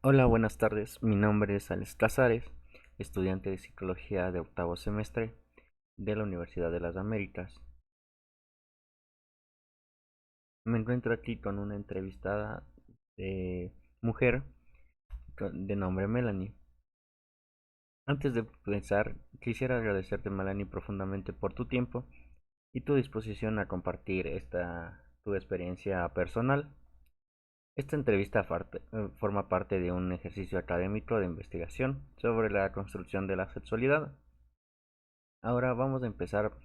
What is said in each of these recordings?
Hola, buenas tardes. Mi nombre es Alex Casares, estudiante de Psicología de octavo semestre de la Universidad de las Américas. Me encuentro aquí con una entrevistada de mujer de nombre Melanie. Antes de empezar, quisiera agradecerte, Melanie, profundamente por tu tiempo y tu disposición a compartir tu experiencia personal. Esta entrevista forma parte de un ejercicio académico de investigación sobre la construcción de la sexualidad. Ahora vamos a empezar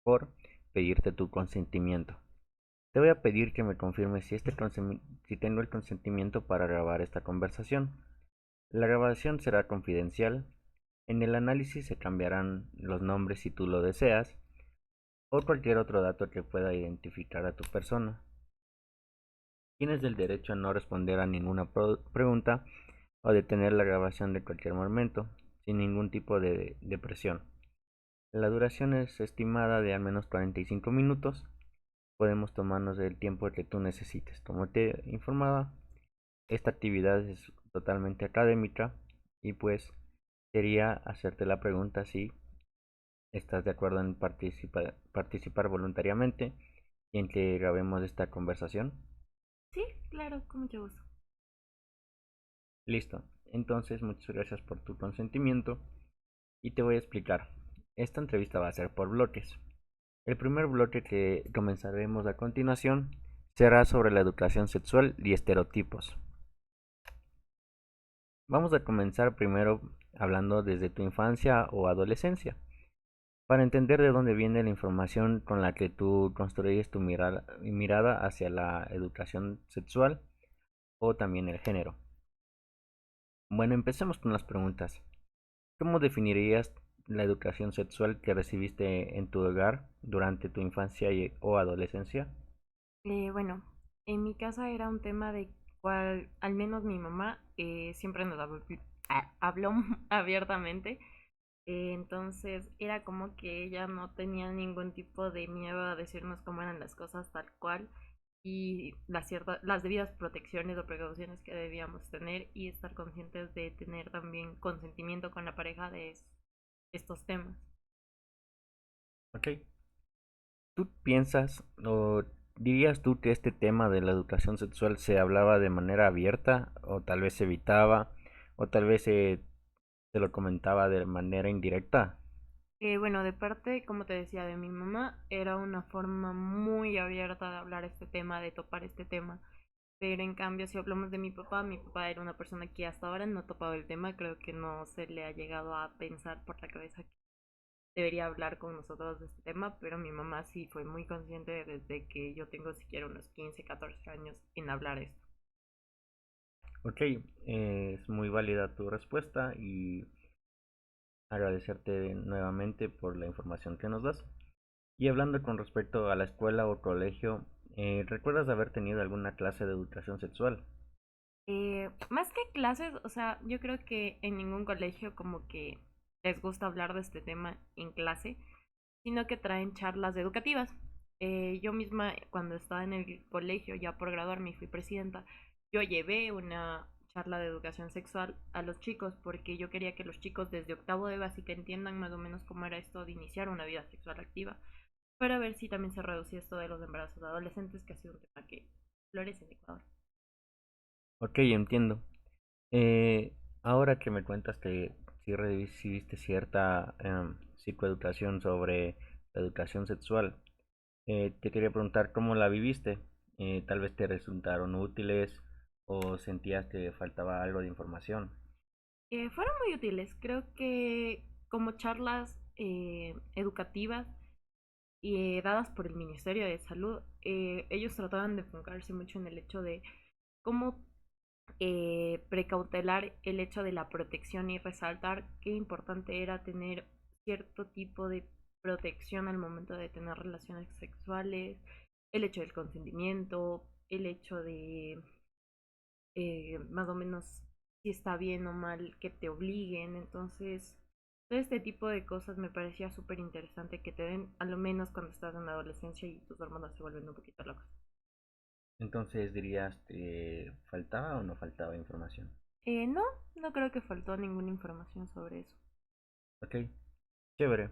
por pedirte tu consentimiento. Te voy a pedir que me confirmes si tengo el consentimiento para grabar esta conversación. La grabación será confidencial. En el análisis se cambiarán los nombres si tú lo deseas o cualquier otro dato que pueda identificar a tu persona. Tienes el derecho a no responder a ninguna pregunta o detener la grabación de cualquier momento, sin ningún tipo de presión. La duración es estimada de al menos 45 minutos. Podemos tomarnos el tiempo que tú necesites. Como te informaba, esta actividad es totalmente académica y pues quería hacerte la pregunta si estás de acuerdo en participar voluntariamente y en que grabemos esta conversación. Sí, claro, con mucho gusto. Listo. Entonces, muchas gracias por tu consentimiento y te voy a explicar. Esta entrevista va a ser por bloques. El primer bloque que comenzaremos a continuación será sobre la educación sexual y estereotipos. Vamos a comenzar primero hablando desde tu infancia o adolescencia, para entender de dónde viene la información con la que tú construyes tu mirada hacia la educación sexual o también el género. Bueno, empecemos con las preguntas. ¿Cómo definirías la educación sexual que recibiste en tu hogar durante tu infancia o adolescencia? Bueno, en mi casa era un tema de cual, al menos mi mamá, siempre nos habló abiertamente. Entonces era como que ella no tenía ningún tipo de miedo a decirnos cómo eran las cosas tal cual y las debidas protecciones o precauciones que debíamos tener y estar conscientes de tener también consentimiento con la pareja de estos temas. Ok. ¿Tú piensas o dirías tú que este tema de la educación sexual se hablaba de manera abierta o tal vez se evitaba o tal vez se lo comentaba de manera indirecta? Bueno, de parte, como te decía, de mi mamá, era una forma muy abierta de hablar este tema, de topar este tema. Pero en cambio, si hablamos de mi papá era una persona que hasta ahora no ha topado el tema, creo que no se le ha llegado a pensar por la cabeza que debería hablar con nosotros de este tema, pero mi mamá sí fue muy consciente desde que yo tengo siquiera unos 15, 14 años en hablar esto. Ok, es muy válida tu respuesta y agradecerte nuevamente por la información que nos das. Y hablando con respecto a la escuela o colegio, ¿recuerdas haber tenido alguna clase de educación sexual? Más que clases, o sea, yo creo que en ningún colegio como que les gusta hablar de este tema en clase, sino que traen charlas educativas. Yo misma, cuando estaba en el colegio, ya por graduarme y fui presidenta, yo llevé una charla de educación sexual a los chicos porque yo quería que los chicos desde octavo de básica entiendan más o menos cómo era esto de iniciar una vida sexual activa, para ver si también se reducía esto de los embarazos adolescentes, que ha sido un tema que florece en Ecuador. Ok, entiendo. Ahora que me cuentas que sí recibiste cierta psicoeducación sobre la educación sexual, te quería preguntar cómo la viviste. Tal vez te resultaron útiles o sentías que faltaba algo de información. Fueron muy útiles, creo que como charlas educativas y dadas por el Ministerio de Salud, ellos trataban de enfocarse mucho en el hecho de cómo precautelar el hecho de la protección y resaltar qué importante era tener cierto tipo de protección al momento de tener relaciones sexuales, el hecho del consentimiento, el hecho de más o menos si está bien o mal que te obliguen. Entonces, todo este tipo de cosas me parecía súper interesante que te den, a lo menos cuando estás en la adolescencia y tus hormonas se vuelven un poquito locas. Entonces dirías que faltaba o no faltaba información. No, no creo que faltó ninguna información sobre eso. Ok, chévere.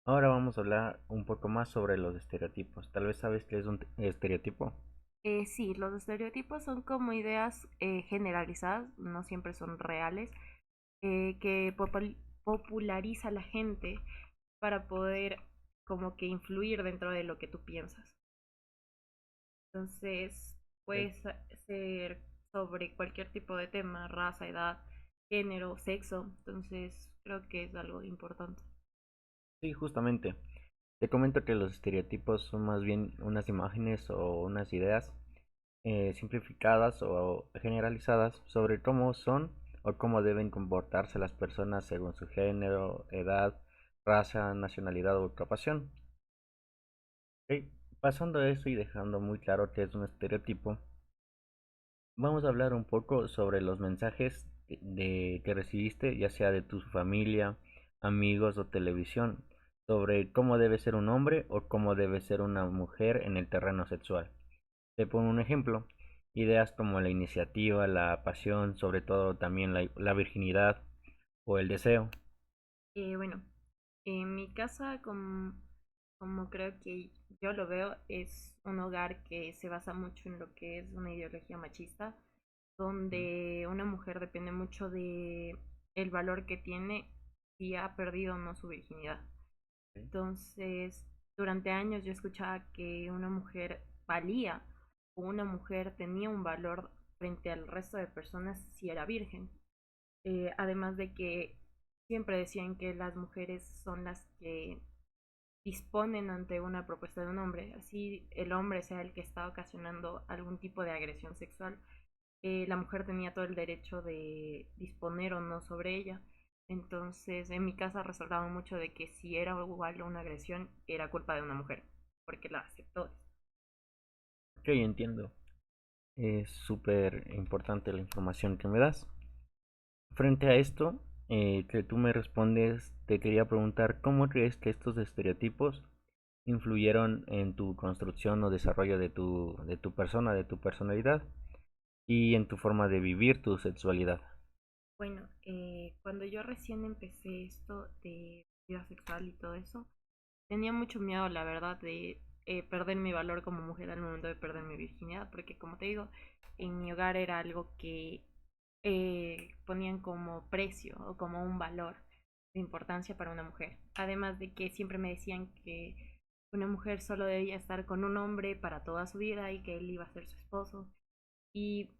Ahora vamos a hablar un poco más sobre los estereotipos. Tal vez sabes qué es un estereotipo. Sí, los estereotipos son como ideas generalizadas, no siempre son reales, que populariza la gente para poder como que influir dentro de lo que tú piensas. Entonces, Ok. puede ser sobre cualquier tipo de tema, raza, edad, género, sexo. Entonces, creo que es algo importante. Sí, justamente. Te comento que los estereotipos son más bien unas imágenes o unas ideas simplificadas o generalizadas sobre cómo son o cómo deben comportarse las personas según su género, edad, raza, nacionalidad o ocupación. Ok, pasando a eso y dejando muy claro que es un estereotipo, vamos a hablar un poco sobre los mensajes que recibiste, ya sea de tu familia, amigos o televisión, sobre cómo debe ser un hombre o cómo debe ser una mujer en el terreno sexual. Te pongo un ejemplo, ideas como la iniciativa, la pasión, sobre todo también la virginidad o el deseo. Bueno, en mi casa, como creo que yo lo veo, es un hogar que se basa mucho en lo que es una ideología machista, Mm, donde una mujer depende mucho de el valor que tiene si ha perdido o no su virginidad. ok, Entonces, durante años yo escuchaba que una mujer valía o una mujer tenía un valor frente al resto de personas si era virgen. Además de que siempre decían que las mujeres son las que disponen ante una propuesta de un hombre, así el hombre sea el que está ocasionando algún tipo de agresión sexual, la mujer tenía todo el derecho de disponer o no sobre ella. Entonces, en mi casa resaltaba mucho de que si era igual una agresión, era culpa de una mujer, porque la aceptó. ok, entiendo. Es súper importante la información que me das. Frente a esto, que tú me respondes, te quería preguntar cómo crees que estos estereotipos influyeron en tu construcción o desarrollo de tu persona, de tu personalidad y en tu forma de vivir tu sexualidad. Bueno, cuando yo recién empecé esto de vida sexual y todo eso, tenía mucho miedo, la verdad, de perder mi valor como mujer al momento de perder mi virginidad, porque como te digo, en mi hogar era algo que ponían como precio o como un valor de importancia para una mujer. Además de que siempre me decían que una mujer solo debía estar con un hombre para toda su vida y que él iba a ser su esposo. Y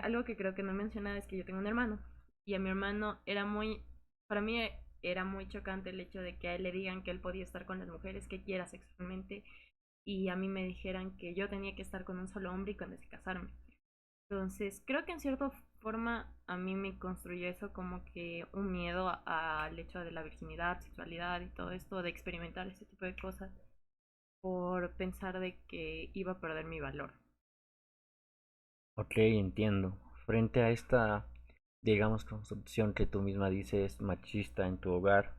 algo que creo que no he mencionado es que yo tengo un hermano y a mi hermano era muy, para mí era muy chocante el hecho de que a él le digan que él podía estar con las mujeres que quiera sexualmente y a mí me dijeran que yo tenía que estar con un solo hombre y con ese casarme. Entonces, creo que en cierta forma a mí me construyó eso como que un miedo al hecho de la virginidad, sexualidad y todo esto, de experimentar este tipo de cosas por pensar de que iba a perder mi valor. Ok, entiendo. Frente a esta, digamos, construcción que tú misma dices machista en tu hogar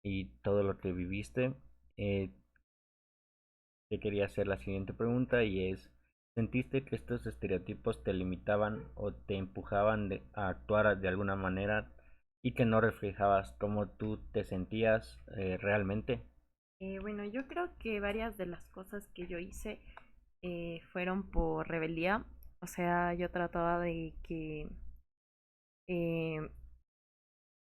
y todo lo que viviste, eh, te quería hacer la siguiente pregunta y es, ¿sentiste que estos estereotipos te limitaban o te empujaban a actuar de alguna manera y que no reflejabas cómo tú te sentías realmente? Bueno, yo creo que varias de las cosas que yo hice fueron por rebeldía. O sea, yo trataba de que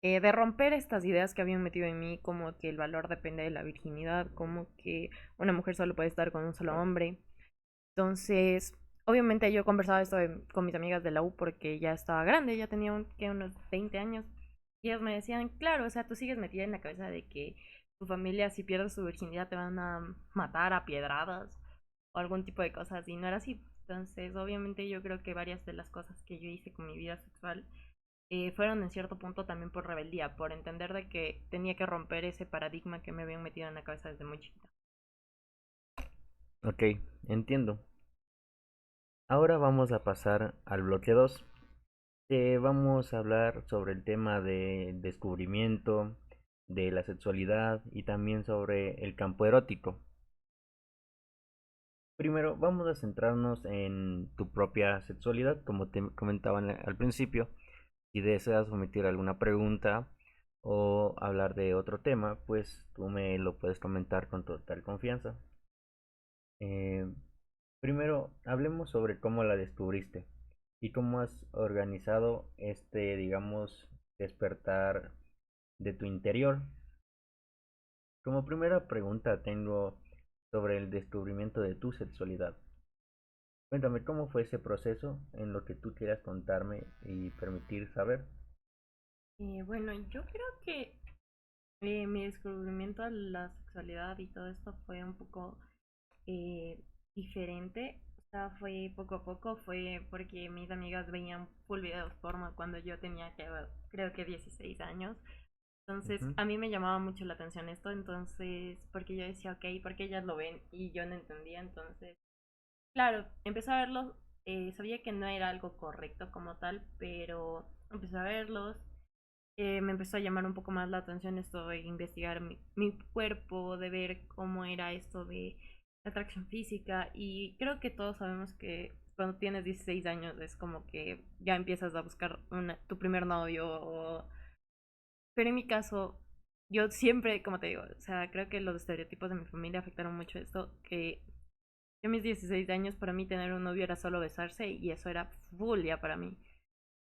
eh, de romper estas ideas que habían metido en mí, como que el valor depende de la virginidad, como que una mujer solo puede estar con un solo hombre. Entonces, obviamente yo conversaba esto con mis amigas de la U porque ya estaba grande, ya tenía unos 20 años. Y ellas me decían, claro, o sea, tú sigues metida en la cabeza de que tu familia, si pierdes su virginidad, te van a matar a piedradas o algún tipo de cosas, y no era así. Entonces, obviamente yo creo que varias de las cosas que yo hice con mi vida sexual fueron en cierto punto también por rebeldía, por entender de que tenía que romper ese paradigma que me habían metido en la cabeza desde muy chiquita. Ok, entiendo. Ahora vamos a pasar al bloque 2. Vamos a hablar sobre el tema de descubrimiento, de la sexualidad y también sobre el campo erótico. Primero, vamos a centrarnos en tu propia sexualidad, como te comentaba al principio. Si deseas omitir alguna pregunta o hablar de otro tema, pues tú me lo puedes comentar con total confianza. Eh, Primero, hablemos sobre cómo la descubriste y cómo has organizado este, digamos, despertar de tu interior. Como primera pregunta tengo sobre el descubrimiento de tu sexualidad. Cuéntame cómo fue ese proceso en lo que tú quieras contarme y permitir saber. Bueno, yo creo que mi descubrimiento de la sexualidad y todo esto fue un poco diferente. O sea, fue poco a poco, fue porque mis amigas veían full videos porno cuando yo tenía creo que 16 años. Entonces, Ujú. a mí me llamaba mucho la atención esto, entonces, porque yo decía, ok, porque ellas lo ven y yo no entendía, entonces, claro, empecé a verlos, sabía que no era algo correcto como tal, pero empecé a verlos, me empezó a llamar un poco más la atención esto de investigar mi cuerpo, de ver cómo era esto de la atracción física y creo que todos sabemos que cuando tienes 16 años es como que ya empiezas a buscar tu primer novio pero en mi caso yo siempre, como te digo, o sea, creo que los estereotipos de mi familia afectaron mucho esto, que yo a mis 16 años para mí tener un novio era solo besarse y eso era full ya para mí.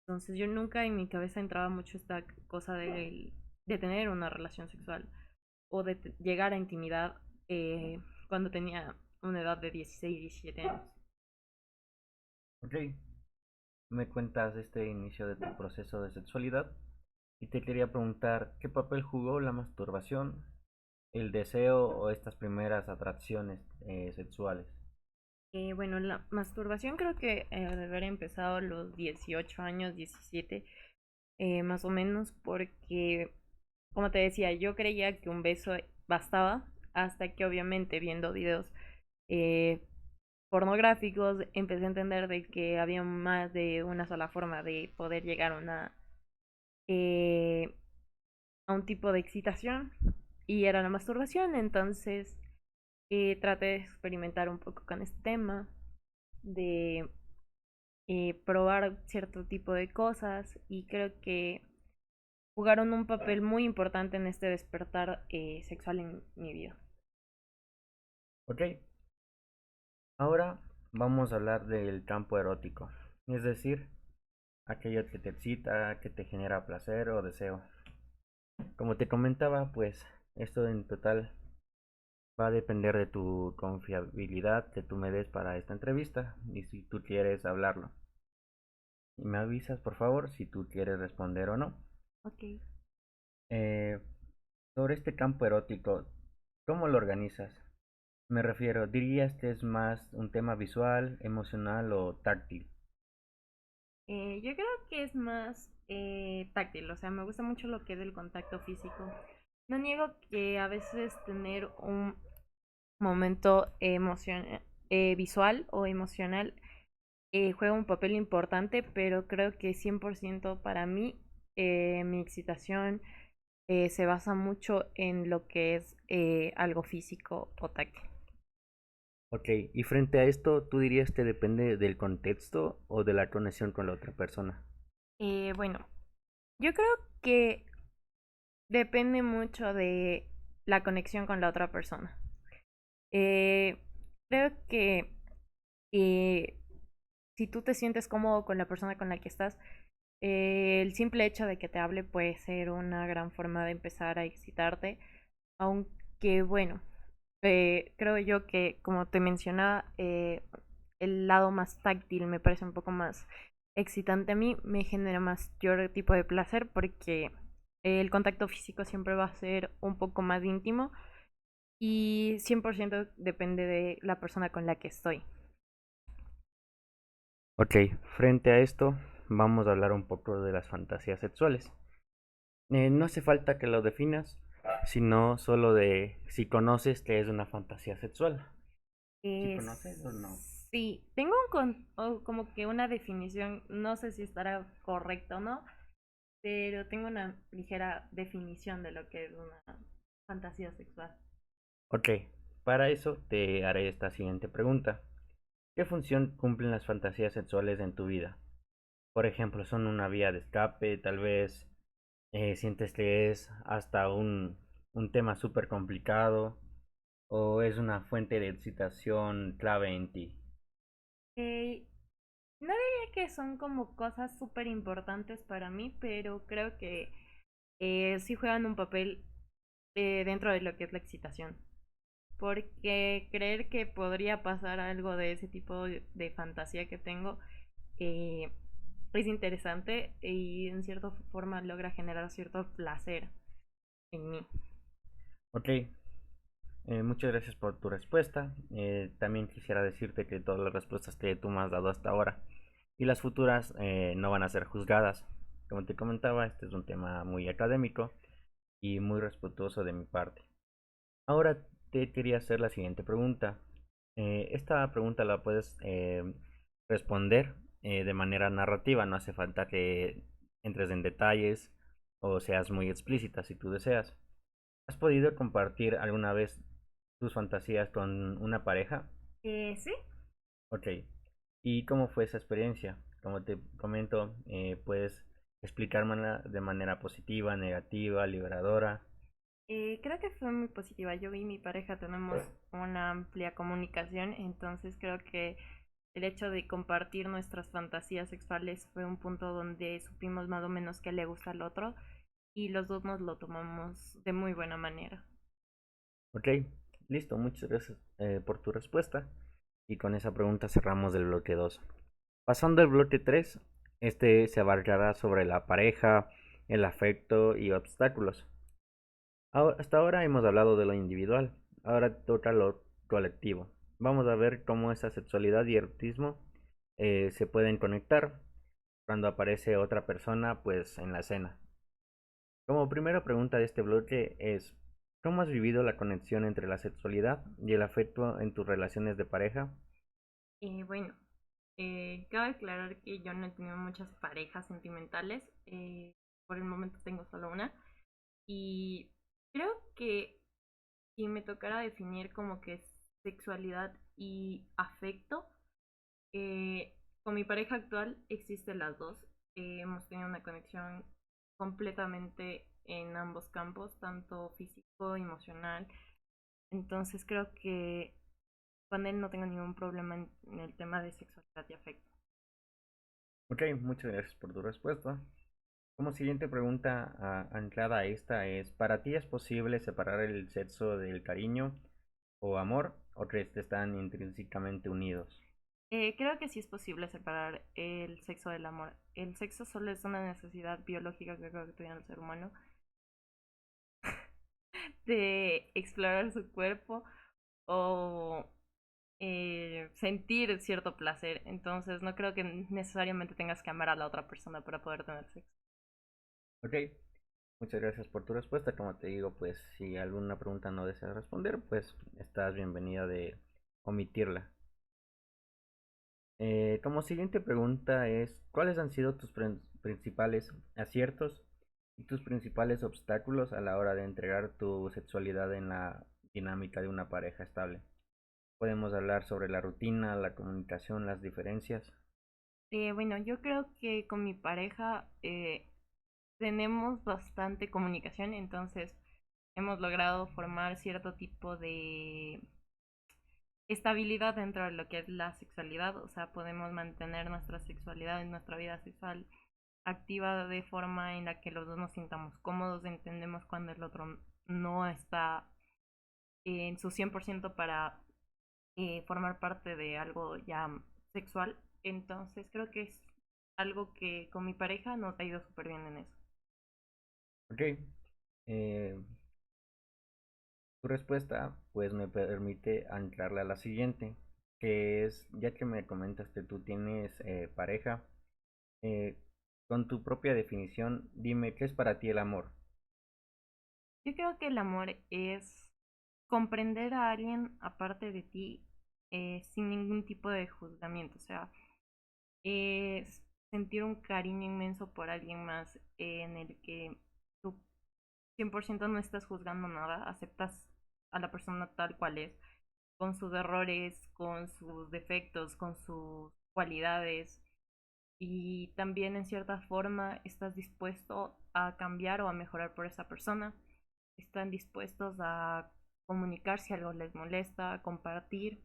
Entonces yo nunca en mi cabeza entraba mucho esta cosa de tener una relación sexual o de llegar a intimidad cuando tenía una edad de 16 17 años. Ok, me cuentas este inicio de tu proceso de sexualidad y te quería preguntar qué papel jugó la masturbación, el deseo o estas primeras atracciones sexuales. Bueno, la masturbación creo que de haber empezado a los 18 años, 17 más o menos, porque, como te decía, yo creía que un beso bastaba, hasta que obviamente viendo videos eh, pornográficos empecé a entender de que había más de una sola forma de poder llegar eh, a un tipo de excitación y era la masturbación, entonces traté de experimentar un poco con este tema, de probar cierto tipo de cosas y creo que jugaron un papel muy importante en este despertar sexual en mi vida. Ok, ahora vamos a hablar del campo erótico, es decir, aquello que te excita, que te genera placer o deseo. Como te comentaba, pues esto en total va a depender de tu confiabilidad que tú me des para esta entrevista y si tú quieres hablarlo. Y me avisas por favor si tú quieres responder o no. Ok. Eh, Sobre este campo erótico, ¿cómo lo organizas? Me refiero, ¿dirías que es más un tema visual, emocional o táctil? Yo creo que es más táctil, o sea, me gusta mucho lo que es el contacto físico. No niego que a veces tener un momento visual o emocional juega un papel importante, pero creo que 100% para mí mi excitación se basa mucho en lo que es algo físico o táctil. Ok, y frente a esto, ¿tú dirías que depende del contexto o de la conexión con la otra persona? Bueno, yo creo que depende mucho de la conexión con la otra persona. Eh, Creo que eh, si tú te sientes cómodo con la persona con la que estás, el simple hecho de que te hable puede ser una gran forma de empezar a excitarte, aunque bueno, creo yo que como te mencionaba, el lado más táctil me parece un poco más excitante a mí, me genera mayor tipo de placer porque el contacto físico siempre va a ser un poco más íntimo y 100% depende de la persona con la que estoy. Ok, frente a esto, vamos a hablar un poco de las fantasías sexuales. No hace falta que lo definas, sino solo de si conoces que es una fantasía sexual. ¿Si Eh, conoces o no? sí, tengo como que una definición, no sé si estará correcto o no, pero tengo una ligera definición de lo que es una fantasía sexual. Ok, para eso te haré esta siguiente pregunta. ¿Qué función cumplen las fantasías sexuales en tu vida? Por ejemplo, ¿son una vía de escape? Tal vez sientes que es hasta un tema súper complicado o es una fuente de excitación clave en ti. Eh, no diría que son como cosas súper importantes para mí, pero creo que sí juegan un papel dentro de lo que es la excitación. Porque creer que podría pasar algo de ese tipo de fantasía que tengo eh, es interesante y en cierta forma logra generar cierto placer en mí. Ok, muchas gracias por tu respuesta. También quisiera decirte que todas las respuestas que tú me has dado hasta ahora y las futuras no van a ser juzgadas. Como te comentaba, este es un tema muy académico y muy respetuoso de mi parte. Ahora te quería hacer la siguiente pregunta. Esta pregunta la puedes responder de manera narrativa, no hace falta que entres en detalles o seas muy explícita si tú deseas. ¿Has podido compartir alguna vez tus fantasías con una pareja? Sí. Ok. ¿Y cómo fue esa experiencia? Como te comento, puedes explicármela de manera positiva, negativa, liberadora. Creo que fue muy positiva. Yo y mi pareja tenemos una amplia comunicación, entonces creo que el hecho de compartir nuestras fantasías sexuales fue un punto donde supimos más o menos qué le gusta al otro y los dos nos lo tomamos de muy buena manera. Ok, listo, muchas gracias por tu respuesta. Y con esa pregunta cerramos el bloque 2. Pasando al bloque 3, este se abarcará sobre la pareja, el afecto y obstáculos. Hasta ahora hemos hablado de lo individual, ahora toca lo colectivo. Vamos a ver cómo esa sexualidad y erotismo se pueden conectar cuando aparece otra persona pues en la escena. Como primera pregunta de este bloque es, ¿cómo has vivido la conexión entre la sexualidad y el afecto en tus relaciones de pareja? Bueno, cabe aclarar que yo no he tenido muchas parejas sentimentales. Por el momento tengo solo una. Y creo que si me tocara definir como que sexualidad y afecto, con mi pareja actual existen las dos. Hemos tenido una conexión completamente en ambos campos, tanto físico, emocional. Entonces creo que con él no tengo ningún problema en el tema de sexualidad y afecto. Ok, muchas gracias por tu respuesta. Como siguiente pregunta anclada a esta es, ¿para ti es posible separar el sexo del cariño o amor o crees que están intrínsecamente unidos? Creo que sí es posible separar el sexo del amor. El sexo solo es una necesidad biológica que creo que tiene el ser humano de explorar su cuerpo o sentir cierto placer. Entonces no creo que necesariamente tengas que amar a la otra persona para poder tener sexo. Ok, muchas gracias por tu respuesta. Como te digo, pues si alguna pregunta no deseas responder, pues estás bienvenida de omitirla. Como siguiente pregunta es, ¿cuáles han sido tus principales aciertos y tus principales obstáculos a la hora de entregar tu sexualidad en la dinámica de una pareja estable? Podemos hablar sobre la rutina, la comunicación, las diferencias. Bueno, yo creo que con mi pareja tenemos bastante comunicación, entonces hemos logrado formar cierto tipo de estabilidad dentro de lo que es la sexualidad, o sea, podemos mantener nuestra sexualidad en nuestra vida sexual activa de forma en la que los dos nos sintamos cómodos, entendemos cuando el otro no está en su 100% para formar parte de algo ya sexual. Entonces creo que es algo que con mi pareja nos ha ido súper bien en eso. Ok, eh, tu respuesta pues me permite anclarla a la siguiente, que es, ya que me comentas que tú tienes pareja, eh, con tu propia definición, dime qué es para ti el amor. Yo creo que el amor es comprender a alguien aparte de ti sin ningún tipo de juzgamiento, o sea, es sentir un cariño inmenso por alguien más en el que tú 100% no estás juzgando nada, aceptas a la persona tal cual es con sus errores, con sus defectos, con sus cualidades y también en cierta forma estás dispuesto a cambiar o a mejorar por esa persona. Están dispuestos a comunicar si algo les molesta, a compartir.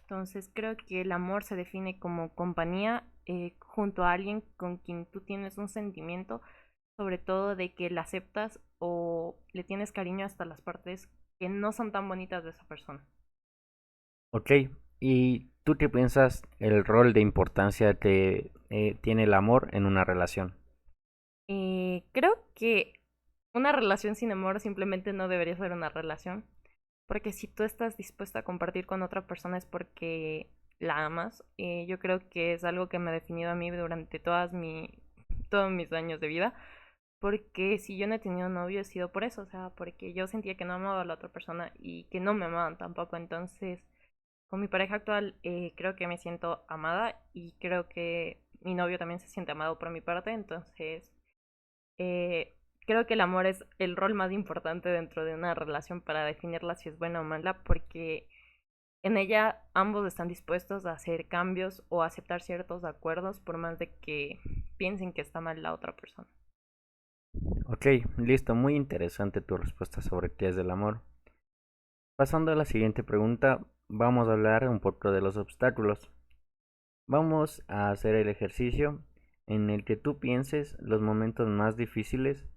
Entonces creo que el amor se define como compañía junto a alguien con quien tú tienes un sentimiento, sobre todo de que la aceptas o le tienes cariño hasta las partes que no son tan bonitas de esa persona. Ok, ¿y tú qué piensas el rol de importancia que tiene el amor en una relación? Creo que una relación sin amor simplemente no debería ser una relación, porque si tú estás dispuesta a compartir con otra persona es porque la amas. Yo creo que es algo que me ha definido a mí durante todos mis años de vida, porque si yo no he tenido novio ha sido por eso, o sea, porque yo sentía que no amaba a la otra persona y que no me amaban tampoco. Entonces, con mi pareja actual creo que me siento amada y creo que mi novio también se siente amado por mi parte. Entonces creo que el amor es el rol más importante dentro de una relación para definirla si es buena o mala, porque en ella ambos están dispuestos a hacer cambios o a aceptar ciertos acuerdos por más de que piensen que está mal la otra persona. Ok, listo, muy interesante tu respuesta sobre qué es el amor. Pasando a la siguiente pregunta, vamos a hablar un poco de los obstáculos. Vamos a hacer el ejercicio en el que tú pienses los momentos más difíciles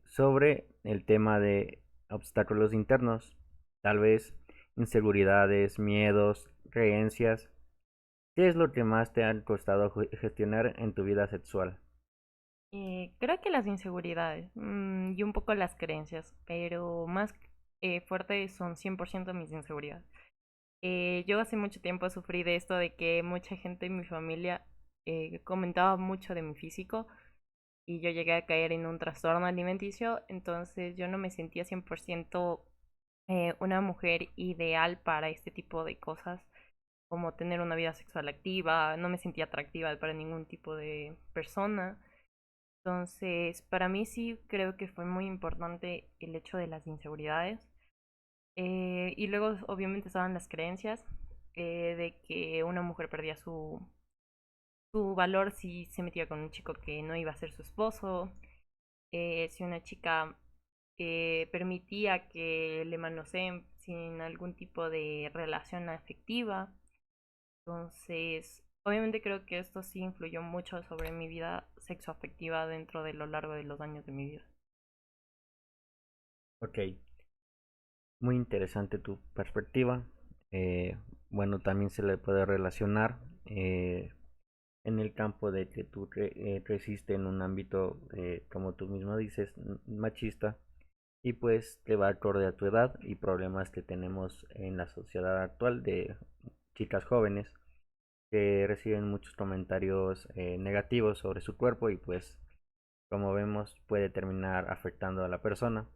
sobre el tema de obstáculos internos, tal vez inseguridades, miedos, creencias. ¿Qué es lo que más te ha costado gestionar en tu vida sexual? Creo que las inseguridades y un poco las creencias, pero más fuertes son 100% mis inseguridades. Yo hace mucho tiempo sufrí de esto de que mucha gente en mi familia comentaba mucho de mi físico y yo llegué a caer en un trastorno alimenticio. Entonces yo no me sentía 100% una mujer ideal para este tipo de cosas, como tener una vida sexual activa. No me sentía atractiva para ningún tipo de persona. Entonces, para mí sí creo que fue muy importante el hecho de las inseguridades. Y luego, obviamente, estaban las creencias de que una mujer perdía su valor si se metía con un chico que no iba a ser su esposo, si una chica permitía que le manoseen sin algún tipo de relación afectiva. Entonces, obviamente creo que esto sí influyó mucho sobre mi vida sexoafectiva dentro de lo largo de los años de mi vida. Ok, muy interesante tu perspectiva. Eh, bueno, también se le puede relacionar en el campo de que tú creciste en un ámbito, como tú mismo dices, machista, y pues te va acorde a tu edad y problemas que tenemos en la sociedad actual de chicas jóvenes que reciben muchos comentarios negativos sobre su cuerpo y pues como vemos puede terminar afectando a la persona.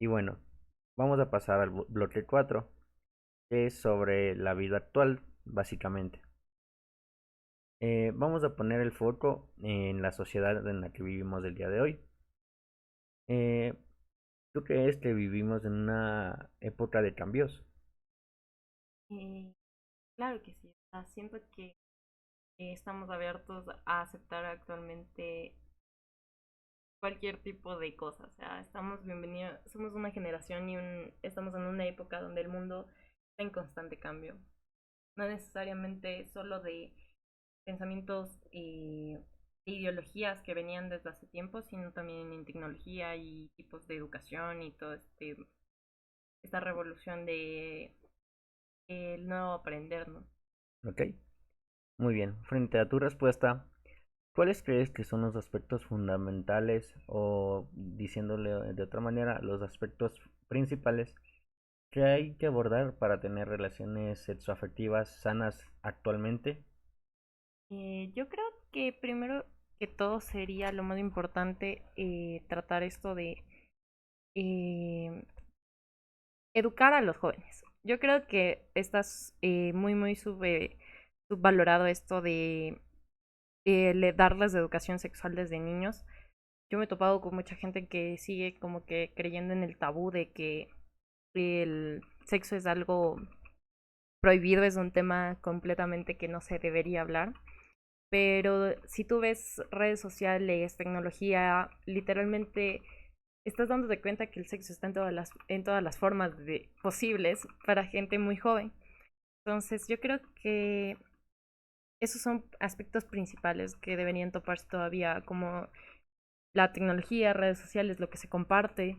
Y bueno, vamos a pasar al bloque 4 que es sobre la vida actual, básicamente. Vamos a poner el foco en la sociedad en la que vivimos el día de hoy. Eh, ¿Tú crees que vivimos en una época de cambios? Eh, claro que sí. O sea, siento que estamos abiertos a aceptar actualmente cualquier tipo de cosas. O sea, estamos bienvenidos, somos una generación y estamos en una época donde el mundo está en constante cambio. No necesariamente solo de pensamientos e ideologías que venían desde hace tiempo, sino también en tecnología y tipos de educación y todo esta revolución de el nuevo aprender, ¿no? ¿Ok? Muy bien. Frente a tu respuesta, ¿cuáles crees que son los aspectos fundamentales o, diciéndole de otra manera, los aspectos principales que hay que abordar para tener relaciones sexoafectivas sanas actualmente? Yo creo que primero que todo sería lo más importante tratar esto de eh, educar a los jóvenes. Yo creo que estás muy subvalorado esto de darles educación sexual desde niños. Yo me he topado con mucha gente que sigue como que creyendo en el tabú de que el sexo es algo prohibido, es un tema completamente que no se debería hablar. Pero si tú ves redes sociales, tecnología, literalmente estás dándote cuenta que el sexo está en todas las formas posibles para gente muy joven. Entonces yo creo que esos son aspectos principales que deberían toparse todavía, como la tecnología, redes sociales, lo que se comparte,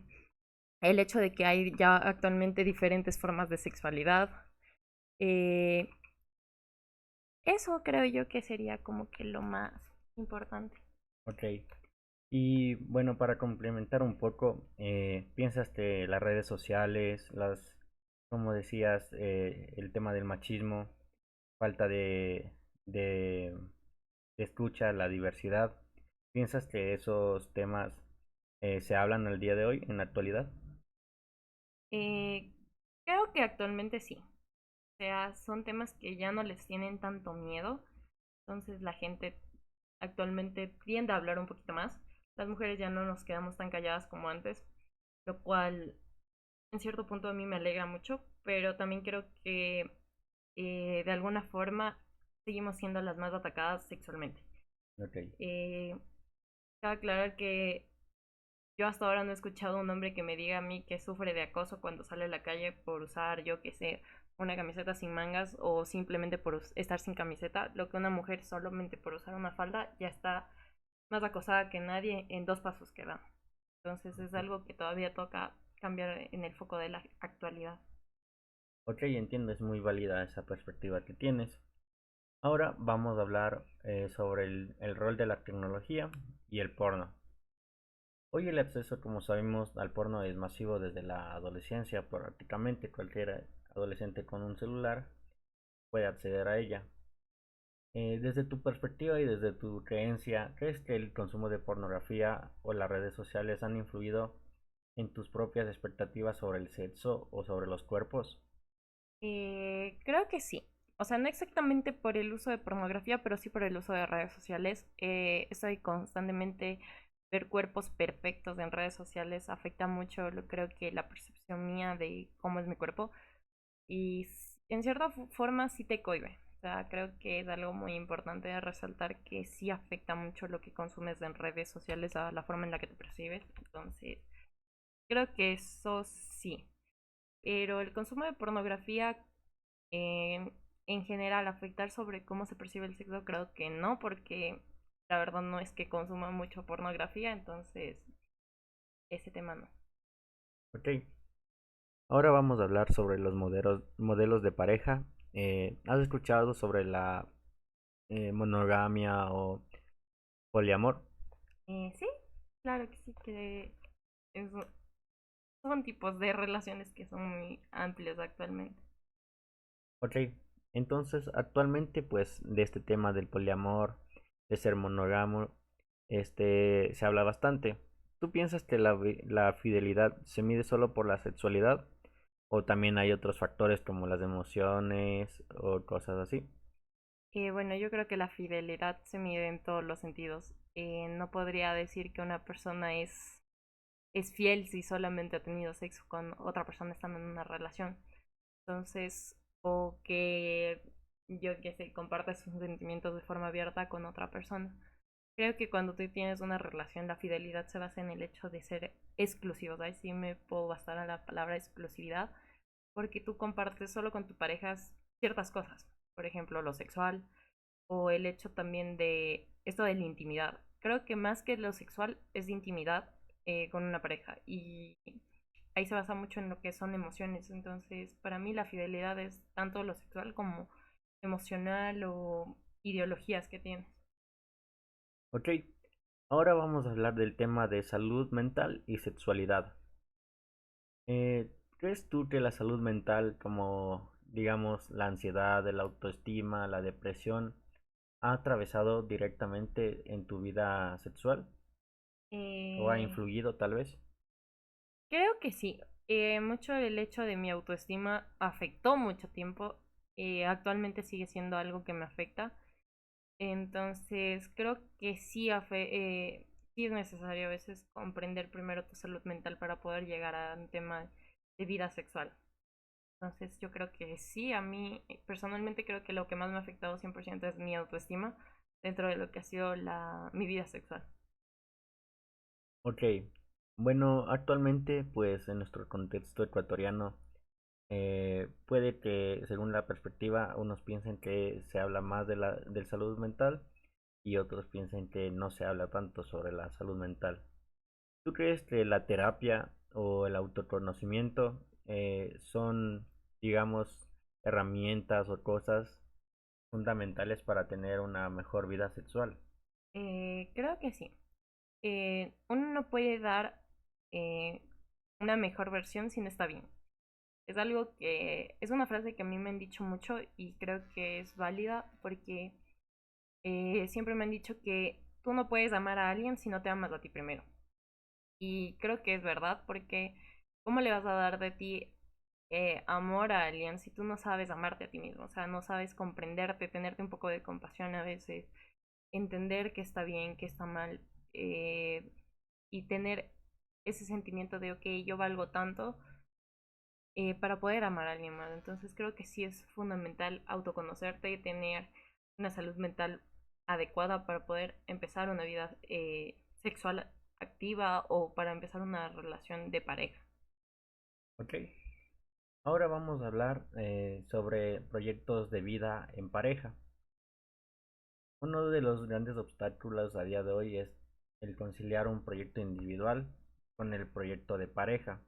el hecho de que hay ya actualmente diferentes formas de sexualidad. Eh, Eso creo yo que sería como que lo más importante. Ok. Y bueno, para complementar un poco, ¿piensas que las redes sociales, como decías, el tema del machismo, falta de, de escucha, la diversidad, ¿piensas que esos temas se hablan al día de hoy, en la actualidad? Eh, Creo que actualmente sí. O sea, son temas que ya no les tienen tanto miedo. Entonces la gente actualmente tiende a hablar un poquito más. Las mujeres ya no nos quedamos tan calladas como antes, lo cual en cierto punto a mí me alegra mucho, pero también creo que de alguna forma seguimos siendo las más atacadas sexualmente. Ok. Eh, Cabe aclarar que yo hasta ahora no he escuchado un hombre que me diga a mí que sufre de acoso cuando sale a la calle por usar, yo que sé, una camiseta sin mangas o simplemente por estar sin camiseta. Lo que una mujer solamente por usar una falda ya está más acosada que nadie en dos pasos que da. Entonces es Ok, algo que todavía toca cambiar en el foco de la actualidad. ok, entiendo, es muy válida esa perspectiva que tienes. Ahora vamos a hablar sobre el rol de la tecnología y el porno. Hoy el acceso, como sabemos, al porno es masivo desde la adolescencia. Prácticamente cualquier adolescente con un celular puede acceder a ella. Desde tu perspectiva y desde tu creencia, ¿crees que el consumo de pornografía o las redes sociales han influido en tus propias expectativas sobre el sexo o sobre los cuerpos? Creo que sí. O sea, no exactamente por el uso de pornografía, pero sí por el uso de redes sociales. Estoy constantemente ver cuerpos perfectos en redes sociales afecta mucho, creo que la percepción mía de cómo es mi cuerpo y en cierta forma sí te cohíbe. O sea, creo que es algo muy importante de resaltar que sí afecta mucho lo que consumes en redes sociales a la forma en la que te percibes. Entonces, creo que eso sí. Pero el consumo de pornografía eh, en general afectar sobre cómo se percibe el sexo, creo que no, porque la verdad no es que consuma mucho pornografía, entonces ese tema no. Ok, ahora vamos a hablar sobre los modelos de pareja. ¿Has escuchado sobre la monogamia o poliamor? Sí, claro que sí, que eso, son tipos de relaciones que son muy amplios actualmente. Ok, entonces actualmente pues de este tema del poliamor, de ser monógamo, se habla bastante. ¿Tú piensas que la fidelidad se mide solo por la sexualidad o también hay otros factores como las emociones o cosas así? Bueno, yo creo que la fidelidad se mide en todos los sentidos. No podría decir que una persona es fiel si solamente ha tenido sexo con otra persona estando en una relación. Entonces, o que yo que sé, compartes sus sentimientos de forma abierta con otra persona. Creo que cuando tú tienes una relación, la fidelidad se basa en el hecho de ser exclusivos. Ahí sí me puedo bastar a la palabra exclusividad, porque tú compartes solo con tu pareja ciertas cosas. Por ejemplo, lo sexual o el hecho también de esto de la intimidad. Creo que más que lo sexual es intimidad con una pareja y ahí se basa mucho en lo que son emociones. Entonces, para mí la fidelidad es tanto lo sexual como emocional o ideologías que tienes. Ok, ahora vamos a hablar del tema de salud mental y sexualidad. ¿Crees tú que la salud mental, como digamos la ansiedad, la autoestima, la depresión, ha atravesado directamente en tu vida sexual o ha Eh, influido tal vez? Creo que sí. Mucho el hecho de mi autoestima afectó mucho tiempo. Actualmente sigue siendo algo que me afecta. Entonces, creo que sí es necesario a veces comprender primero tu salud mental para poder llegar a un tema de vida sexual. Entonces yo creo que sí, a mí personalmente creo que lo que más me ha afectado 100% es mi autoestima dentro de lo que ha sido mi vida sexual. Ok, bueno, actualmente pues en nuestro contexto ecuatoriano puede que según la perspectiva unos piensen que se habla más del salud mental y otros piensen que no se habla tanto sobre la salud mental. ¿Tú crees que la terapia o el autoconocimiento son, digamos, herramientas o cosas fundamentales para tener una mejor vida sexual? Creo que sí. Uno no puede dar eh, una mejor versión si no está bien. Es algo que es una frase que a mí me han dicho mucho y creo que es válida porque siempre me han dicho que tú no puedes amar a alguien si no te amas a ti primero. Y creo que es verdad porque ¿cómo le vas a dar de ti amor a alguien si tú no sabes amarte a ti mismo? O sea, no sabes comprenderte, tenerte un poco de compasión a veces, entender que está bien, que está mal, eh, y tener ese sentimiento de, ok, yo valgo tanto para poder amar a alguien más. Entonces creo que sí es fundamental autoconocerte y tener una salud mental adecuada para poder empezar una vida sexual activa o para empezar una relación de pareja. Ok, ahora vamos a hablar sobre proyectos de vida en pareja. Uno de los grandes obstáculos a día de hoy es el conciliar un proyecto individual con el proyecto de pareja.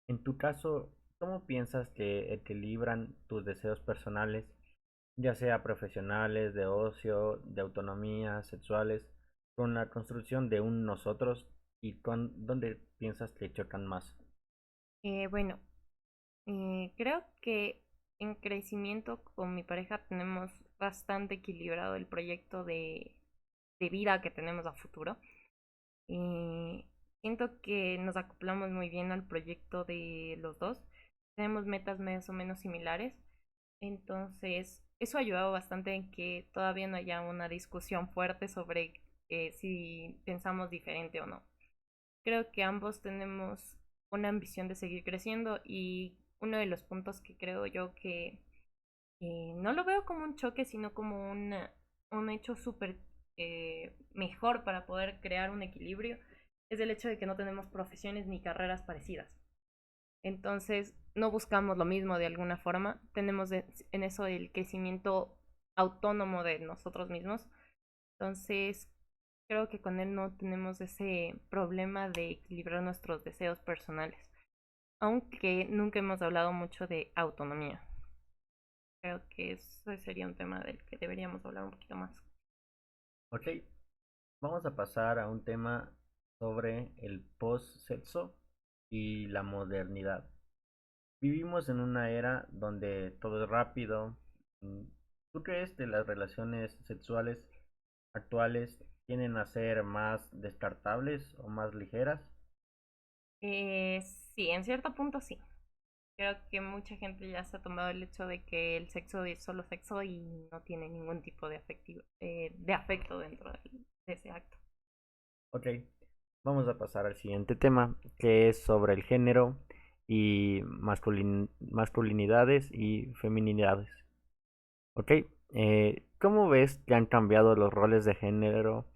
En tu caso, ¿cómo piensas que equilibran tus deseos personales, ya sea profesionales, de ocio, de autonomía, sexuales, con la construcción de un nosotros y con dónde piensas que chocan más? Bueno, creo que en crecimiento con mi pareja tenemos bastante equilibrado el proyecto de vida que tenemos a futuro. Eh, Siento que nos acoplamos muy bien al proyecto de los dos. Tenemos metas más o menos similares. Entonces, eso ha ayudado bastante en que todavía no haya una discusión fuerte sobre si pensamos diferente o no. Creo que ambos tenemos una ambición de seguir creciendo y uno de los puntos que creo yo que no lo veo como un choque, sino como un hecho súper mejor para poder crear un equilibrio, es el hecho de que no tenemos profesiones ni carreras parecidas. Entonces, no buscamos lo mismo de alguna forma. Tenemos en eso el crecimiento autónomo de nosotros mismos. Entonces, creo que con él no tenemos ese problema de equilibrar nuestros deseos personales, aunque nunca hemos hablado mucho de autonomía. Creo que ese sería un tema del que deberíamos hablar un poquito más. Ok, vamos a pasar a un tema sobre el post-sexo y la modernidad. Vivimos en una era donde todo es rápido. Mm, ¿Tú crees que las relaciones sexuales actuales tienden a ser más descartables o más ligeras? Sí, en cierto punto sí. Creo que mucha gente ya se ha tomado el hecho de que el sexo es solo sexo y no tiene ningún tipo de afecto dentro de ese acto. Ok, vamos a pasar al siguiente tema, que es sobre el género y masculinidades y feminidades. Ok, ¿cómo ves que han cambiado los roles de género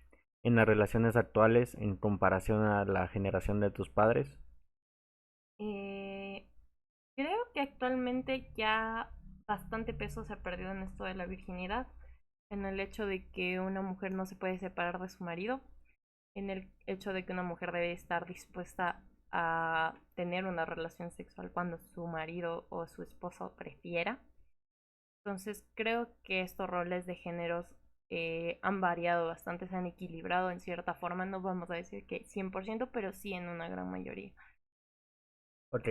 en las relaciones actuales en comparación a la generación de tus padres? Eh, Creo que actualmente ya bastante peso se ha perdido en esto de la virginidad, en el hecho de que una mujer no se puede separar de su marido, en el hecho de que una mujer debe estar dispuesta a tener una relación sexual cuando su marido o su esposo prefiera. Entonces creo que estos roles de géneros han variado bastante, se han equilibrado en cierta forma, no vamos a decir que 100%, pero sí en una gran mayoría. Ok,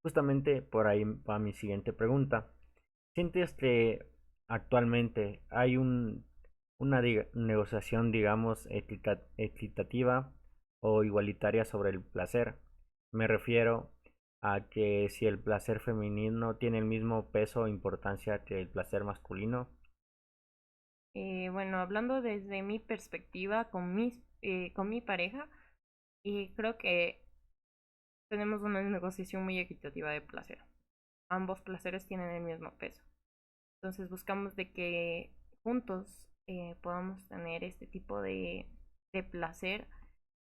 justamente por ahí va mi siguiente pregunta. ¿Sientes que actualmente hay una negociación, digamos, equitativa o igualitaria sobre el placer? Me refiero a que si el placer femenino tiene el mismo peso o importancia que el placer masculino. Bueno, hablando desde mi perspectiva con mi pareja, creo que tenemos una negociación muy equitativa de placer. ambos placeres tienen el mismo peso. Entonces buscamos de que juntos podamos tener este tipo de placer,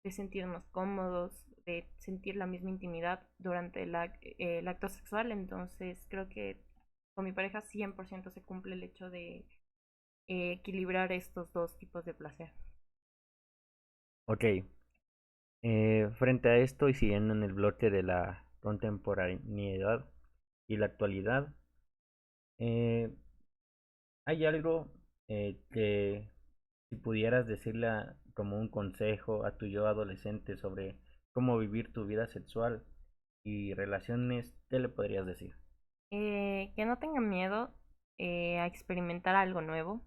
de sentirnos cómodos, de sentir la misma intimidad durante el acto sexual. Entonces creo que con mi pareja 100% se cumple el hecho de equilibrar estos dos tipos de placer. Ok, frente a esto y siguiendo en el bloque de la contemporaneidad y la actualidad, eh, ¿hay algo que si pudieras decirle como un consejo a tu yo adolescente sobre cómo vivir tu vida sexual y relaciones, qué le podrías decir? Que no tengan miedo a experimentar algo nuevo,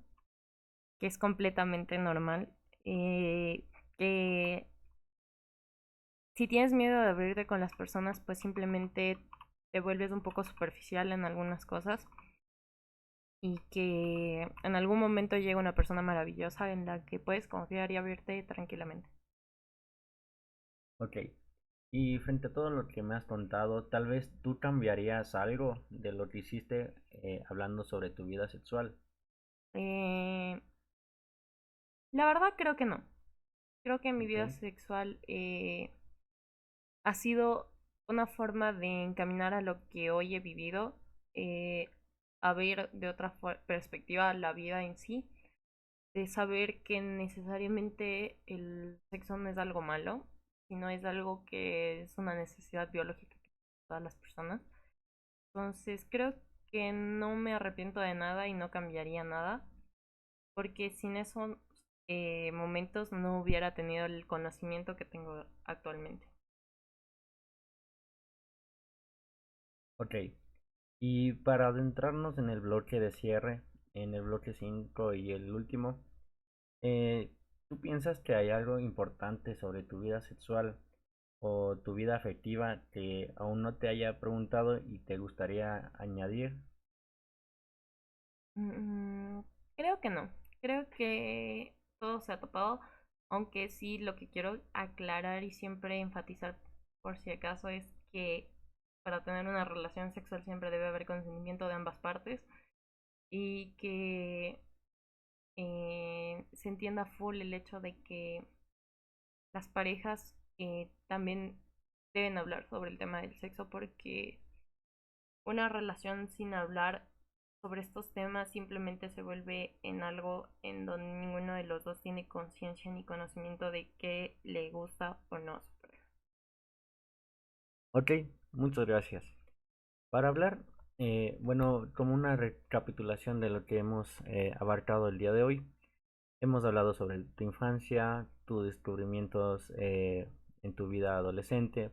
que es completamente normal. eh, que si tienes miedo de abrirte con las personas, pues simplemente te vuelves un poco superficial en algunas cosas y que en algún momento llega una persona maravillosa en la que puedes confiar y abrirte tranquilamente. Ok, y frente a todo lo que me has contado, tal vez tú cambiarías algo de lo que hiciste hablando sobre tu vida sexual. Eh, la verdad creo que no. Creo que mi Ok, vida sexual ha sido una forma de encaminar a lo que hoy he vivido, eh, a ver de otra perspectiva la vida en sí, de saber que necesariamente el sexo no es algo malo, sino es algo que es una necesidad biológica que tienen todas las personas. Entonces creo que no me arrepiento de nada y no cambiaría nada, porque sin esos momentos no hubiera tenido el conocimiento que tengo actualmente. ok. Y para adentrarnos en el bloque de cierre, en el bloque 5 y el último, eh, ¿tú piensas que hay algo importante sobre tu vida sexual o tu vida afectiva que aún no te haya preguntado y te gustaría añadir? Mm, creo que no. Creo que todo se ha topado, aunque sí lo que quiero aclarar y siempre enfatizar por si acaso es que para tener una relación sexual siempre debe haber consentimiento de ambas partes y que se entienda full el hecho de que las parejas también deben hablar sobre el tema del sexo porque una relación sin hablar sobre estos temas simplemente se vuelve en algo en donde ninguno de los dos tiene conciencia ni conocimiento de qué le gusta o no a su pareja. Ok, muchas gracias. Para hablar, bueno, como una recapitulación de lo que hemos abarcado el día de hoy, hemos hablado sobre tu infancia, tus descubrimientos en tu vida adolescente,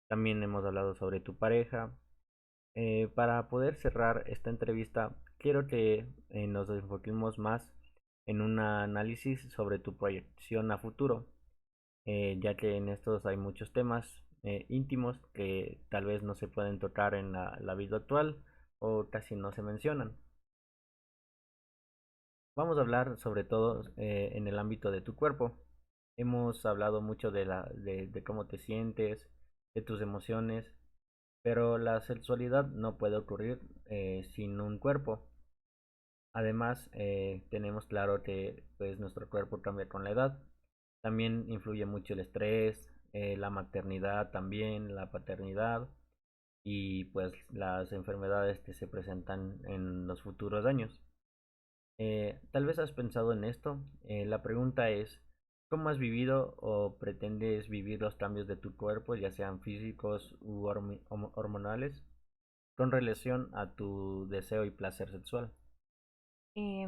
también hemos hablado sobre tu pareja. Para poder cerrar esta entrevista, quiero que nos enfoquemos más en un análisis sobre tu proyección a futuro, ya que en estos hay muchos temas íntimos que tal vez no se pueden tocar en la vida actual o casi no se mencionan. Vamos a hablar sobre todo en el ámbito de tu cuerpo. Hemos hablado mucho de cómo te sientes, de tus emociones, pero la sexualidad no puede ocurrir sin un cuerpo. Además, tenemos claro que pues, nuestro cuerpo cambia con la edad. También influye mucho el estrés, la maternidad también, la paternidad y pues las enfermedades que se presentan en los futuros años. Tal vez has pensado en esto. La pregunta es, ¿cómo has vivido o pretendes vivir los cambios de tu cuerpo, ya sean físicos u hormonales, con relación a tu deseo y placer sexual?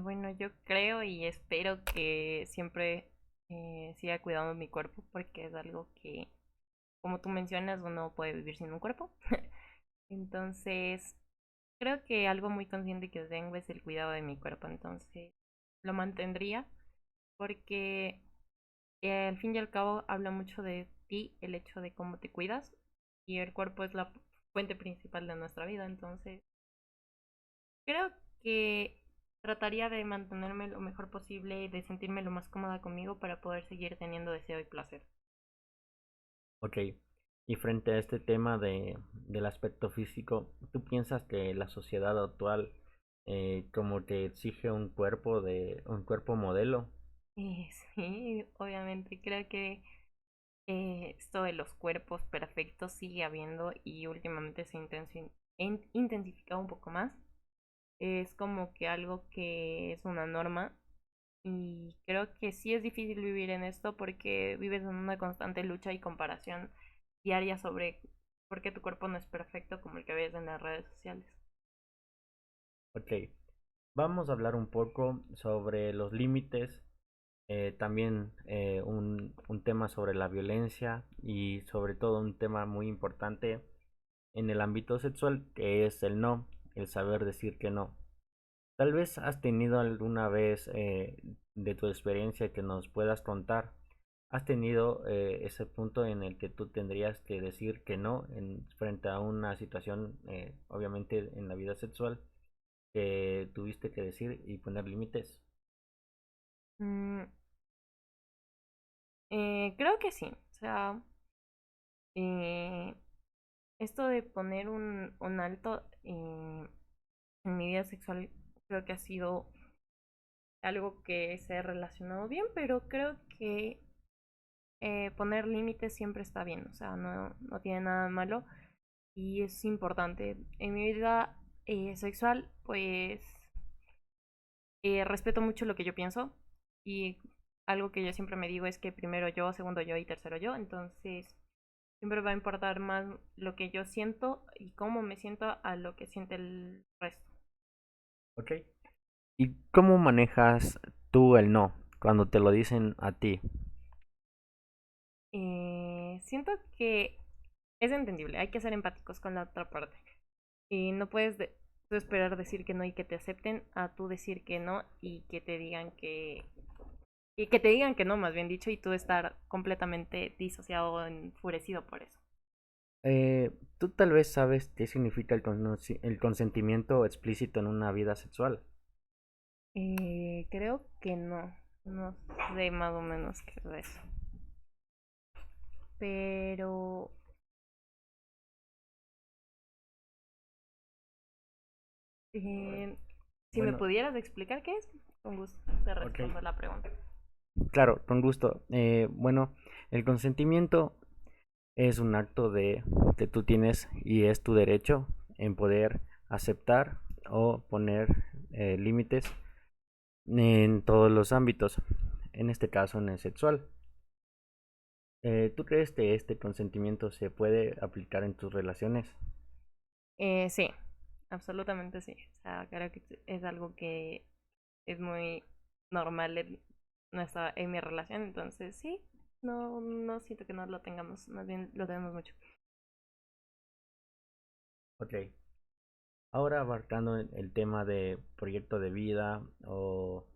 Bueno, yo creo y espero que siempre siga cuidando mi cuerpo porque es algo que, como tú mencionas, uno puede vivir sin un cuerpo. Entonces, creo que algo muy consciente que tengo es el cuidado de mi cuerpo. Entonces, lo mantendría porque al fin y al cabo habla mucho de ti, el hecho de cómo te cuidas y el cuerpo es la fuente principal de nuestra vida. Entonces, creo que trataría de mantenerme lo mejor posible y de sentirme lo más cómoda conmigo para poder seguir teniendo deseo y placer. Ok. Y frente a este tema del aspecto físico, ¿tú piensas que la sociedad actual como que exige un cuerpo modelo? Sí, obviamente, creo que esto de los cuerpos perfectos sigue habiendo y últimamente se ha intensificado un poco más. Es como que algo que es una norma y creo que sí es difícil vivir en esto porque vives en una constante lucha y comparación diaria sobre por qué tu cuerpo no es perfecto como el que ves en las redes sociales. Ok, vamos a hablar un poco sobre los límites, también un tema sobre la violencia y sobre todo un tema muy importante en el ámbito sexual que es el no, el saber decir que no. Tal vez has tenido alguna vez de tu experiencia que nos puedas contar. ¿Has tenido ese punto en el que tú tendrías que decir que no frente a una situación, obviamente en la vida sexual, que tuviste que decir y poner límites? Mm, creo que sí. O sea, eh, esto de poner un alto en mi vida sexual creo que ha sido algo que se ha relacionado bien, pero creo que poner límites siempre está bien, o sea, no tiene nada de malo y es importante. En mi vida sexual, pues respeto mucho lo que yo pienso y algo que yo siempre me digo es que primero yo, segundo yo y tercero yo, entonces siempre va a importar más lo que yo siento y cómo me siento a lo que siente el resto. ¿Ok? ¿Y cómo manejas tú el no cuando te lo dicen a ti? Siento que es entendible, hay que ser empáticos con la otra parte. Y no puedes tú esperar decir que no y que te acepten a tú decir que no y que te digan que y que te digan que no, más bien dicho, y tú estar completamente disociado o enfurecido por eso. Tú tal vez sabes qué significa el consentimiento explícito en una vida sexual. Creo que no, no sé más o menos qué es eso. Pero eh, si me Bueno, pudieras explicar qué es, con gusto te ok, respondo la pregunta. claro, con gusto. Bueno, el consentimiento es un acto de que tú tienes y es tu derecho en poder aceptar o poner límites en todos los ámbitos, en este caso en el sexual. ¿Tú crees que este consentimiento se puede aplicar en tus relaciones? Sí, absolutamente sí. O sea, creo que es algo que es muy normal en mi relación, entonces sí, no siento que no lo tengamos, más bien lo tenemos mucho. Ok, ahora abarcando el tema de proyecto de vida o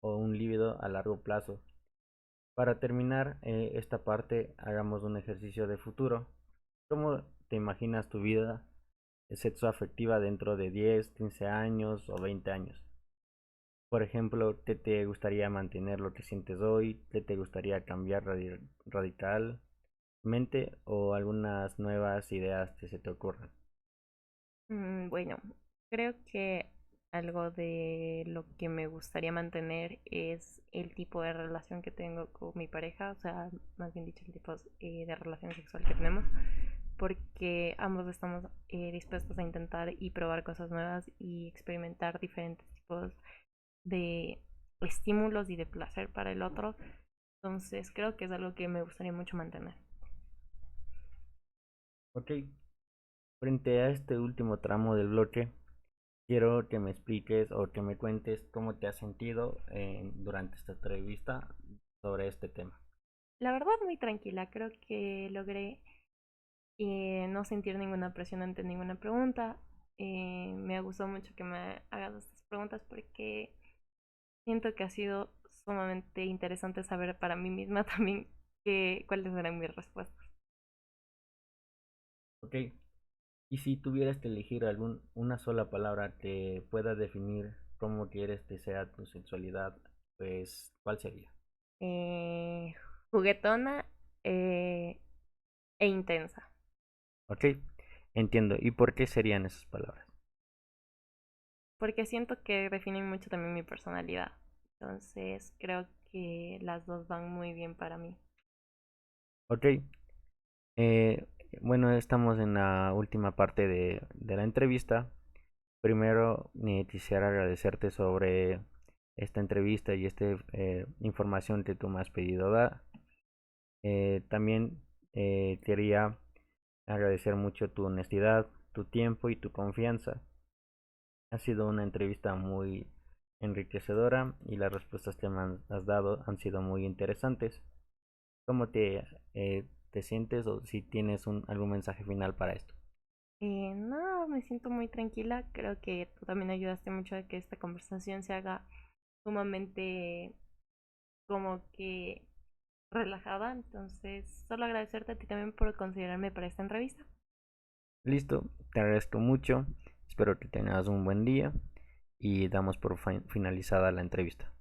un líbido a largo plazo. Para terminar esta parte, hagamos un ejercicio de futuro. ¿Cómo te imaginas tu vida sexoafectiva dentro de 10, 15 años o 20 años? Por ejemplo, ¿qué te gustaría mantener lo que sientes hoy? ¿Qué te gustaría cambiar radicalmente o algunas nuevas ideas que se te ocurran? Bueno, creo que algo de lo que me gustaría mantener es el tipo de relación que tengo con mi pareja, o sea, más bien dicho, el tipo de relación sexual que tenemos, porque ambos estamos dispuestos a intentar y probar cosas nuevas y experimentar diferentes tipos de estímulos y de placer para el otro. Entonces creo que es algo que me gustaría mucho mantener. Ok, frente a este último tramo del bloque, quiero que me expliques o que me cuentes cómo te has sentido durante esta entrevista sobre este tema. La verdad muy tranquila, creo que logré no sentir ninguna presión ante ninguna pregunta. Me ha gustado mucho que me hagas estas preguntas porque siento que ha sido sumamente interesante saber para mí misma también cuáles eran mis respuestas. Ok, y si tuvieras que elegir una sola palabra que pueda definir cómo quieres que sea tu sexualidad, pues, ¿cuál sería? Eh, Juguetona, e intensa, Ok, entiendo. ¿Y por qué serían esas palabras? porque siento que definen mucho también mi personalidad. Entonces creo que las dos van muy bien para mí. Ok, eh, bueno, estamos en la última parte de la entrevista. Primero, quisiera agradecerte sobre esta entrevista y esta información que tú me has pedido dar. También quería agradecer mucho tu honestidad, tu tiempo y tu confianza. Ha sido una entrevista muy enriquecedora y las respuestas que me has dado han sido muy interesantes. ¿Cómo te sientes o si tienes algún mensaje final para esto? No, me siento muy tranquila. Creo que tú también ayudaste mucho a que esta conversación se haga sumamente como que relajada. Entonces, solo agradecerte a ti también por considerarme para esta entrevista. Listo, te agradezco mucho. Espero que tengas un buen día y damos por finalizada la entrevista.